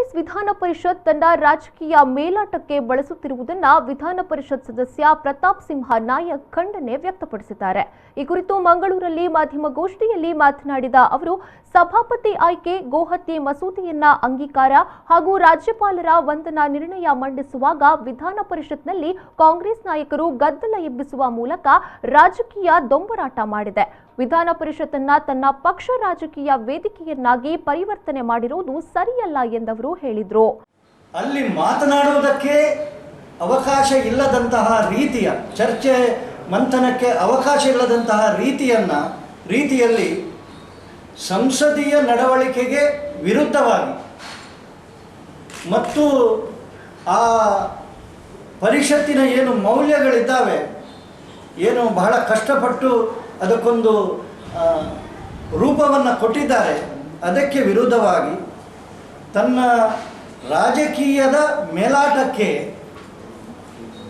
ಕಾಂಗ್ರೆಸ್ ವಿಧಾನ ಪರಿಷತ್ ತನ್ನ ರಾಜಕೀಯ ಮೇಲಾಟಕ್ಕೆ ಬಳಸುತ್ತಿರುವುದನ್ನು ವಿಧಾನ ಪರಿಷತ್ ಸದಸ್ಯ ಪ್ರತಾಪ್ ಸಿಂಹ ನಾಯಕ್ ಖಂಡನೆ ವ್ಯಕ್ತಪಡಿಸಿದ್ದಾರೆ। ಈ ಕುರಿತು ಮಂಗಳೂರಲ್ಲಿ ಮಾಧ್ಯಮಗೋಷ್ಠಿಯಲ್ಲಿ ಮಾತನಾಡಿದ ಅವರು, ಸಭಾಪತಿ ಆಯ್ಕೆ, ಗೋಹತ್ಯೆ ಮಸೂದೆಯನ್ನ ಅಂಗೀಕಾರ ಹಾಗೂ ರಾಜ್ಯಪಾಲರ ವಂದನಾ ನಿರ್ಣಯ ಮಂಡಿಸುವಾಗ ವಿಧಾನ ಪರಿಷತ್ನಲ್ಲಿ ಕಾಂಗ್ರೆಸ್ ನಾಯಕರು ಗದ್ದಲ ಎಬ್ಬಿಸುವ ಮೂಲಕ ರಾಜಕೀಯ ದೊಂಬರಾಟ ಮಾಡಿದೆ। ವಿಧಾನ ಪರಿಷತ್ತನ್ನ ತನ್ನ ಪಕ್ಷ ರಾಜಕೀಯ ವೇದಿಕೆಯನ್ನಾಗಿ ಪರಿವರ್ತನೆ ಮಾಡಿರುವುದು ಸರಿಯಲ್ಲ ಎಂದವರು ಹೇಳಿದರು। ಅಲ್ಲಿ ಮಾತನಾಡುವುದಕ್ಕೆ ಅವಕಾಶ ಇಲ್ಲದಂತಹ ರೀತಿಯ ಚರ್ಚೆ ಮಂಥನಕ್ಕೆ ಅವಕಾಶ ಇಲ್ಲದಂತಹ ರೀತಿಯಲ್ಲಿ ಸಂಸದೀಯ ನಡವಳಿಕೆಗೆ ವಿರುದ್ಧವಾಗಿ ಮತ್ತು ಆ ಪರಿಷತ್ತಿನ ಏನು ಮೌಲ್ಯಗಳಿದ್ದಾವೆ, ಏನು ಬಹಳ ಕಷ್ಟಪಟ್ಟು ಅದಕ್ಕೊಂದು ರೂಪವನ್ನು ಕೊಟ್ಟಿದ್ದಾರೆ, ಅದಕ್ಕೆ ವಿರುದ್ಧವಾಗಿ ತನ್ನ ರಾಜಕೀಯದ ಮೇಲಾಟಕ್ಕೆ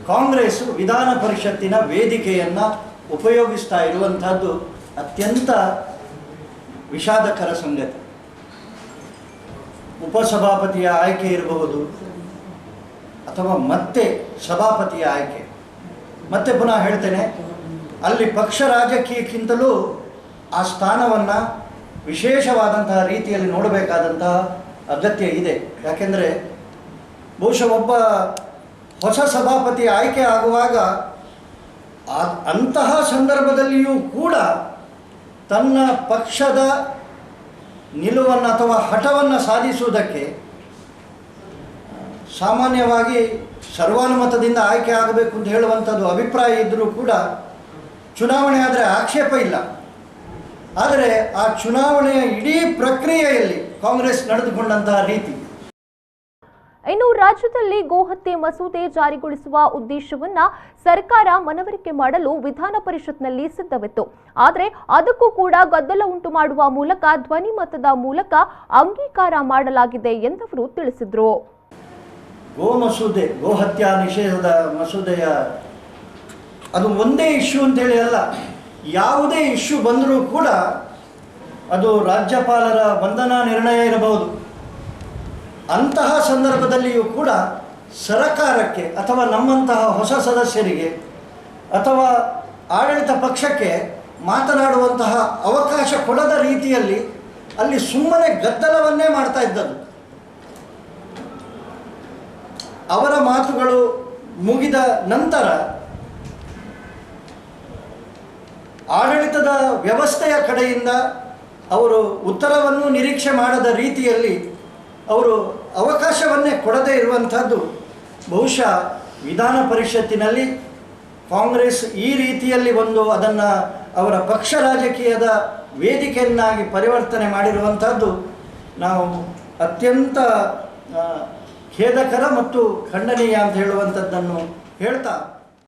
ಕಾಂಗ್ರೆಸ್ ವಿಧಾನ ಪರಿಷತ್ತಿನ ವೇದಿಕೆಯನ್ನು ಉಪಯೋಗಿಸ್ತಾ ಇರುವಂಥದ್ದು ಅತ್ಯಂತ ವಿಷಾದಕರ ಸಂಗತಿ। ಉಪಸಭಾಪತಿಯ ಆಯ್ಕೆ ಇರಬಹುದು ಅಥವಾ ಮತ್ತೆ ಸಭಾಪತಿಯ ಆಯ್ಕೆ, ಮತ್ತೆ ಪುನಃ ಹೇಳ್ತೇನೆ, ಅಲ್ಲಿ ಪಕ್ಷ ರಾಜಕೀಯಕ್ಕಿಂತಲೂ ಆ ಸ್ಥಾನವನ್ನು ವಿಶೇಷವಾದಂತಹ ರೀತಿಯಲ್ಲಿ ನೋಡಬೇಕಾದಂತಹ ಅಗತ್ಯ ಇದೆ। ಯಾಕೆಂದರೆ ಬಹುಶಃ ಒಬ್ಬ ಹೊಸ ಸಭಾಪತಿ ಆಯ್ಕೆ ಆಗುವಾಗ ಅಂತಹ ಸಂದರ್ಭದಲ್ಲಿಯೂ ಕೂಡ ತನ್ನ ಪಕ್ಷದ ನಿಲುವನ್ನು ಅಥವಾ ಹಠವನ್ನು ಸಾಧಿಸುವುದಕ್ಕೆ ಸಾಮಾನ್ಯವಾಗಿ ಸರ್ವಾನುಮತದಿಂದ ಆಯ್ಕೆ ಆಗಬೇಕು ಅಂತ ಹೇಳುವಂಥದ್ದು ಅಭಿಪ್ರಾಯ ಇದ್ದರೂ ಕೂಡ ಚುನಾವಣೆ ಆದರೆ ಆಕ್ಷೇಪ ಇಲ್ಲ। ಆದರೆ ಆ ಚುನಾವಣೆಯ ಇಡೀ ಪ್ರಕ್ರಿಯೆಯಲ್ಲಿ ಕಾಂಗ್ರೆಸ್ ನಡೆದುಕೊಂಡಂತಹ ರೀತಿ, ಇನ್ನು ರಾಜ್ಯದಲ್ಲಿ ಗೋಹತ್ಯೆ ಮಸೂದೆ ಜಾರಿಗೊಳಿಸುವ ಉದ್ದೇಶವನ್ನ ಸರ್ಕಾರ ಮನವರಿಕೆ ಮಾಡಲು ವಿಧಾನ ಪರಿಷತ್ನಲ್ಲಿ ಸಿದ್ಧವಿತ್ತು। ಆದರೆ ಅದಕ್ಕೂ ಕೂಡ ಗದ್ದಲ ಉಂಟು ಮಾಡುವ ಮೂಲಕ ಧ್ವನಿ ಮತದ ಮೂಲಕ ಅಂಗೀಕಾರ ಮಾಡಲಾಗಿದೆ ಎಂದವರು ತಿಳಿಸಿದರು। ಗೋಹತ್ಯಾ ನಿಷೇಧದ ಮಸೂದೆಯ ಅದು ಒಂದೇ ಇಶ್ಯೂ ಅಂತೇಳಿ ಅಲ್ಲ, ಯಾವುದೇ ಇಶ್ಯೂ ಬಂದರೂ ಕೂಡ ಅದು ರಾಜ್ಯಪಾಲರ ವಂದನಾ ನಿರ್ಣಯ ಇರಬಹುದು, ಅಂತಹ ಸಂದರ್ಭದಲ್ಲಿಯೂ ಕೂಡ ಸರಕಾರಕ್ಕೆ ಅಥವಾ ನಮ್ಮಂತಹ ಹೊಸ ಸದಸ್ಯರಿಗೆ ಅಥವಾ ಆಡಳಿತ ಪಕ್ಷಕ್ಕೆ ಮಾತನಾಡುವಂತಹ ಅವಕಾಶ ಕೊಡದ ರೀತಿಯಲ್ಲಿ ಅಲ್ಲಿ ಸುಮ್ಮನೆ ಗದ್ದಲವನ್ನೇ ಮಾಡ್ತಾ ಇದ್ದದ್ದು। ಅವರ ಮಾತುಗಳು ಮುಗಿದ ನಂತರ ಆಡಳಿತದ ವ್ಯವಸ್ಥೆಯ ಕಡೆಯಿಂದ ಅವರು ಉತ್ತರವನ್ನು ನಿರೀಕ್ಷೆ ಮಾಡದ ರೀತಿಯಲ್ಲಿ ಅವರು ಅವಕಾಶವನ್ನೇ ಕೊಡದೇ ಇರುವಂಥದ್ದು ಬಹುಶಃ ವಿಧಾನ ಪರಿಷತ್ತಿನಲ್ಲಿ ಕಾಂಗ್ರೆಸ್ ಈ ರೀತಿಯಲ್ಲಿ ಅದನ್ನು ಅವರ ಪಕ್ಷ ರಾಜಕೀಯದ ವೇದಿಕೆಯನ್ನಾಗಿ ಪರಿವರ್ತನೆ ಮಾಡಿರುವಂಥದ್ದು ನಾವು ಅತ್ಯಂತ ಖೇದಕರ ಮತ್ತು ಖಂಡನೀಯ ಅಂತ ಹೇಳುವಂಥದ್ದನ್ನು ಹೇಳ್ತಾ